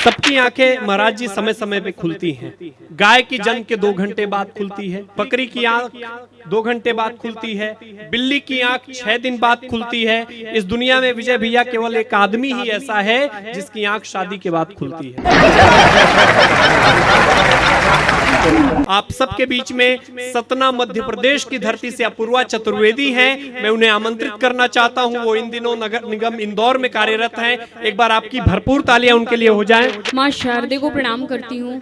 सबकी आंखें महाराज जी समय समय पे खुलती हैं। गाय की जन्म के 2 घंटे बाद खुलती है, बकरी की आंख 2 घंटे बाद खुलती है, बिल्ली की आंख 6 दिन बाद खुलती है। इस दुनिया में विजय भैया केवल एक आदमी ही ऐसा है जिसकी आंख शादी के बाद खुलती है। आप सबके बीच में सतना मध्य प्रदेश की धरती से अपूर्वा चतुर्वेदी हैं। मैं उन्हें आमंत्रित करना चाहता हूं। वो इन दिनों नगर निगम इंदौर में कार्यरत हैं। एक बार आपकी भरपूर तालियां उनके लिए हो जाएं। माँ शारदे को प्रणाम करती हूँ,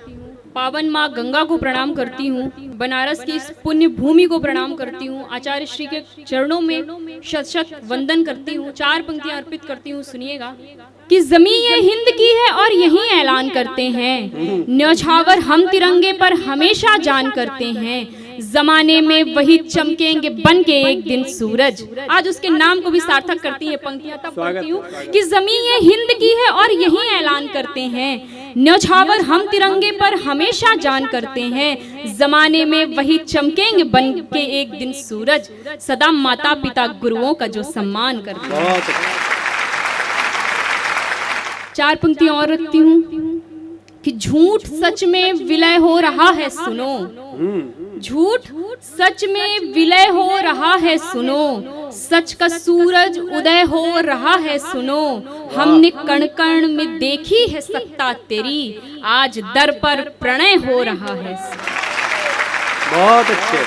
पावन माँ गंगा को प्रणाम करती हूँ, बनारस की इस पुण्य भूमि को प्रणाम करती हूँ, आचार्य श्री के चरणों में शत शत वंदन करती हूँ। 4 पंक्तियां अर्पित करती हूँ, सुनिएगा कि ज़मीं ये हिंद की है और यही ऐलान करते हैं, न्यौछावर हम तिरंगे पर हमेशा जान करते हैं, जमाने में वही चमकेंगे बन के एक दिन सूरज। आज उसके नाम को भी सार्थक करती है पंक्तियां। तब पढ़ती हूँ कि ज़मीं ये हिंद की है और यही ऐलान करते हैं, न्यौछावर हम तिरंगे पर हमेशा जान करते हैं, जमाने में वही चमकेंगे बन के एक दिन सूरज, सदा माता पिता गुरुओं का जो सम्मान करते हैं। 4 पंक्तियां और रखती हूँ कि झूठ सच में विलय हो रहा है सुनो, झूठ सच में विलय हो रहा है सुनो, सच का सूरज उदय हो रहा है सुनो, हमने कण कण में देखी है सत्ता तेरी, आज दर पर प्रणय हो रहा है। बहुत अच्छे।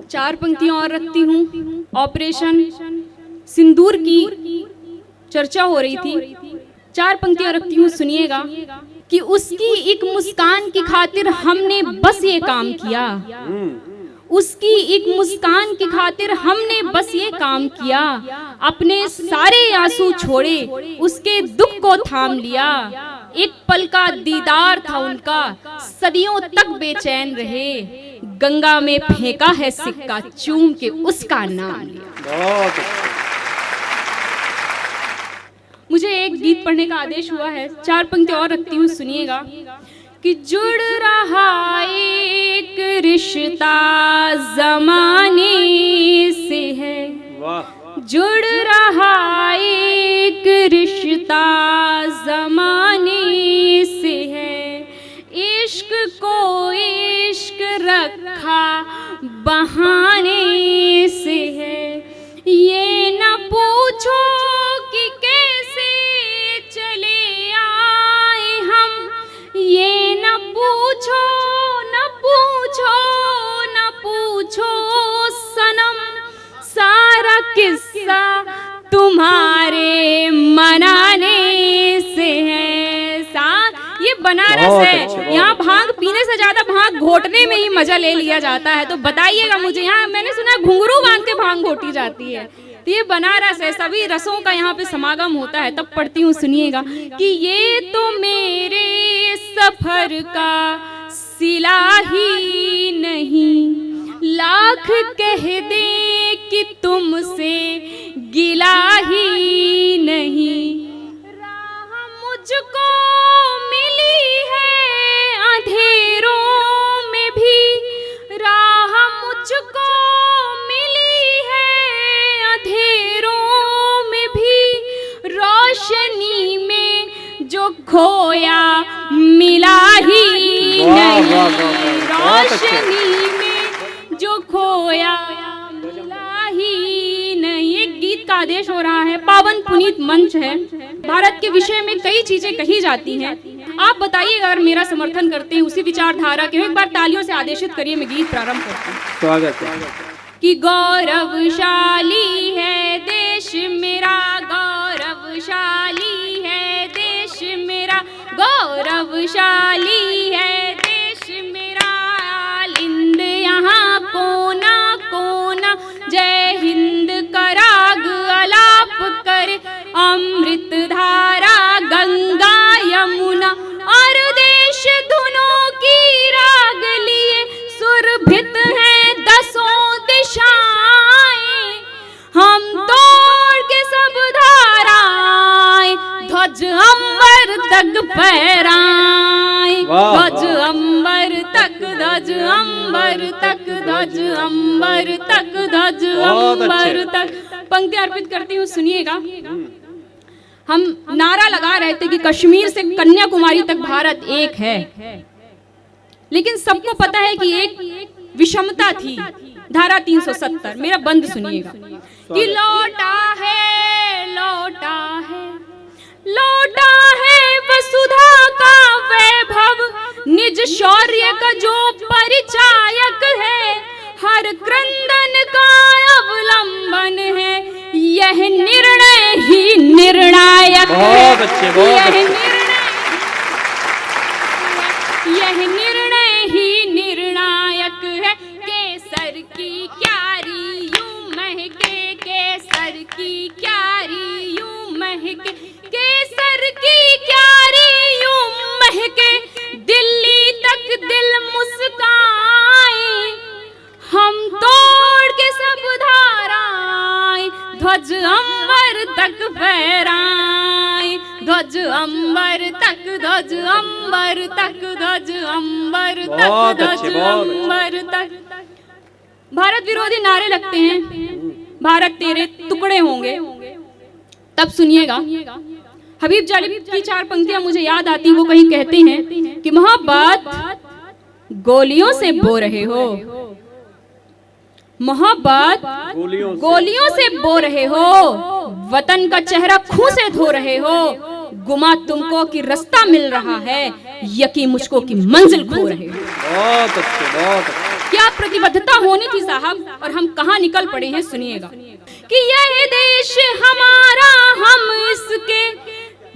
4 पंक्तियां और रखती हूँ। ऑपरेशन सिंदूर की चर्चा हो रही थी। 4 पंक्तियां रखती हूँ, सुनिएगा कि उसकी एक मुस्कान की खातिर हमने बस ये काम किया, उसकी एक मुस्कान की खातिर हमने बस ये काम किया, अपने सारे आंसू छोड़े उसके दुख को थाम लिया, एक पल का दीदार था उनका सदियों तक बेचैन रहे, गंगा में फेंका है सिक्का चूम के उसका नाम लिया। मुझे एक गीत पढ़ने का आदेश हुआ है। 4 पंक्तियां और रखती हूँ, सुनिएगा कि जुड़ रहा एक रिश्ता जमाने से है, जुड़ रहा एक रिश्ता जमाने से है, इश्क को इश्क रखा बहाने से है, ये न पूछो कि कैसे चले आए हम, ये न पूछो न पूछो न पूछो सनम, सारा किस्सा तुम्हारे मनाने से है। ये बनारस है, यहाँ भांग पीने से ज्यादा भांग घोटने में ही मजा ले लिया जाता है। तो बताइएगा मुझे, यहाँ मैंने सुना है घुंघरू बांध के भांग घोटी जाती है। तो ये बनारस है, सभी रसों का यहाँ पे समागम होता है। तब पढ़ती हूँ, सुनिएगा कि ये तो मेरे सफर का सिला ही नहीं, लाख कह दे कि तुमसे गिला ही नहीं, राह मुझको मिली है अंधेरों में भी, राह मुझको मिली है अंधेरों में भी, रोशनी में जो खोया मिला ही नहीं, रोशनी में जो खोया मिला ही नहीं। एक गीत का आदेश हो रहा है, पावन पुनीत मंच है, भारत के विषय में कई चीजें कही जाती हैं। आप बताइए अगर मेरा समर्थन करते हैं उसी विचारधारा के, एक बार तालियों से आदेशित करिए, मैं गीत प्रारंभ करती हूँ। स्वागत है। कि गौरवशाली है देश मेरा, गौरवशाली है देश मेरा, गौरवशाली है देश मेरा, आलिंद यहाँ कोना कोना जय हिंद का राग अलाप कर, अमृत धारा गंगा यमुना और देश धुनों की राग लिए, सुरभित हैं 10 दिशाएं, हम तोड़ के सब धाराएं, ध्वज अंबर तक फहराएं, ध्वज अंबर तक, ध्वज अंबर तक, ध्वज अंबर तक, ध्वज अंबर तक। पंक्ति अर्पित करती हूँ, सुनिएगा हम नारा लगा रहे थे कि कश्मीर से कन्याकुमारी तक भारत एक है, लेकिन सबको पता है कि एक विषमता थी, धारा 370। मेरा बंद सुनिएगा कि लौटा है, लौटा है, लौटा है वसुधा का वैभव, निज शौर्य का जो परिचायक है, हर क्रंदन का अवलंबन है, यह निर्णय ही निर्णायक है। यह निर्णय ही निर्णायक है। केसर की क्यारी यूं महके, केसर की क्यारी यूं महके, केसर की क्यारी यूं महके, दिल्ली तक दिल मुस्काए, हम तोड़ के सब धाराएं, ध्वज अंबर तक फहराएं, ध्वज अंबर तक, ध्वज अंबर तक, ध्वज अंबर तक, ध्वज अंबर तक। भारत विरोधी नारे लगते हैं, भारत तेरे टुकड़े होंगे, तब सुनिएगा हबीब जालिब की 4 पंक्तियां मुझे याद आती। वो कहीं कहते हैं कि मोहब्बत गोलियों से बो रहे हो, मोहब्बत गोलियों से बो रहे हो, वतन का चेहरा खून से धो रहे हो, गुमा तुमको कि रास्ता मिल रहा है, यकीन मुझको कि मंजिल खो रहे हो। बहुत अच्छे, बहुत अच्छे। क्या प्रतिबद्धता होनी थी साहब, और हम कहाँ निकल पड़े हैं। सुनिएगा कि यह देश हमारा, हम इसके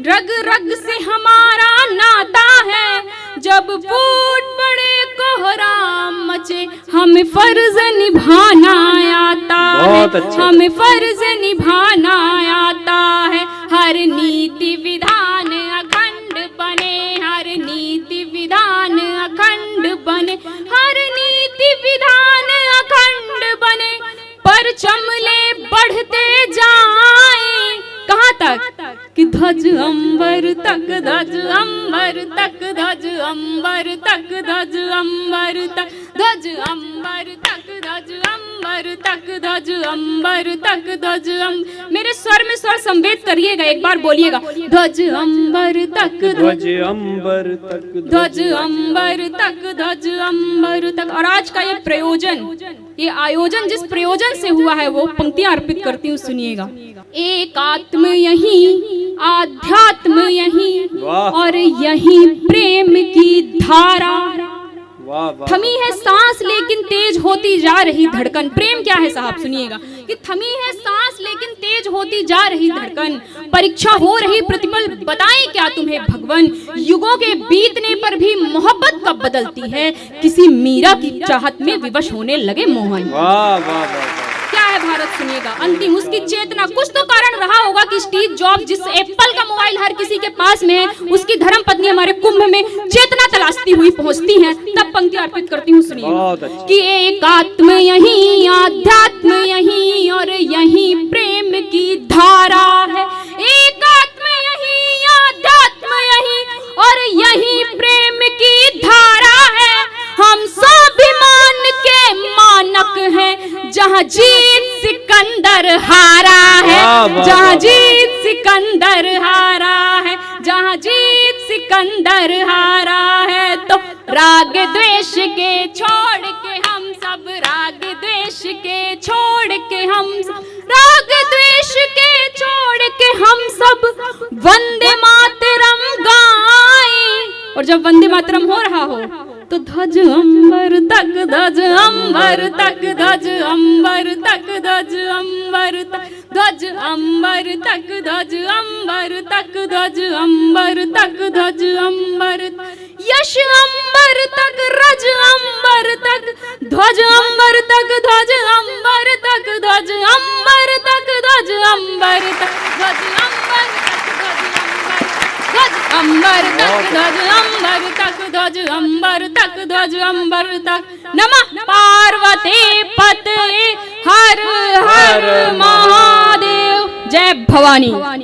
रग रग से हमारा नाता है, जब फूट पड़े कोहराम मचे, हमें फर्ज निभाना आता है, हमें फर्ज निभाना आता है। हर नीति विधान अखंड बने, हर नीति विधान अखंड बने, हर नीति विधान अखंड बने, परचम ले बढ़ते जाएं। कहाँ तक कि ध्वज अंबर तक, ध्वज अंबर तक, ध्वज अंबर तक, ध्वज अंबर तक, ध्वज अंबर तक, ध्वज अंबर तक, ध्वज अंबर तक, ध्वज मेरे स्वर में स्वर संवेद करिएगा, एक बार बोलिएगा ध्वज अंबर तक, ध्वज अंबर तक, ध्वज अंबर तक, ध्वज अंबर तक। और आज का ये प्रयोजन, ये आयोजन जिस प्रयोजन से हुआ है, वो पंक्तियां अर्पित करती हूँ, सुनिएगा। एक आत्म यही, आध्यात्म यही, और यही प्रेम की धारा। थमी है सांस लेकिन तेज होती जा रही धड़कन। प्रेम क्या है साहब, सुनिएगा कि थमी है सांस लेकिन तेज होती जा रही धड़कन, परीक्षा हो रही प्रतिपल, बताएं क्या तुम्हें भगवन, युगों के बीतने पर भी मोहब्बत कब बदलती है, किसी मीरा की चाहत में विवश होने लगे मोहन। वाह वाह वाह। क्या है भारत, सुनिएगा। अंतिम उसकी चेतना, कुछ तो कारण रहा होगा कि स्टीव जॉब जिस एप्पल का मोबाइल हर किसी के पास में है, उसकी धर्म पत्नी हमारे कुंभ में चेतना तलाशती हुई पहुंचती है। तब पंक्ति अर्पित करती हूँ, सुनिए कि एक आत्म यही, आध्यात्म यही, और यही प्रेम की धारा है। एक आत्म यही, आध्यात्म यही, और यही प्रेम की धारा है। हम स्वाभिमान के मानक हैं, जहाँ जीत सिकंदर हारा है, जहाँ जीत सिकंदर हारा है, जहाँ जीत सिकंदर हारा है। तो राग द्वेष के छोड़ के हम सब, राग द्वेष के छोड़ के हम सब, राग द्वेष के छोड़ के हम सब वंदे मातरम गाएं। और जब वंदे मातरम हो रहा हो तो ध्वज अंबर तक, ध्वज अंबर तक, ध्वज अंबर तक, ध्वज अंबर तक, ध्वज अंबर तक, ध्वज अंबर तक, ध्वज अंबर तक, ध्वज अंबर, यश अंबर तक, रज अंबर तक, ध्वज अंबर तक, ध्वज अंबर तक, ध्वज अंबर तक, ध्वज अंबर तक, ध्वज अंबर तक, ध्वज अंबर तक, ध्वज अंबर तक, ध्वज अंबर तक, ध्वज अंबर तक। नमः पार्वती पते हर हर महादेव। जय भवानी।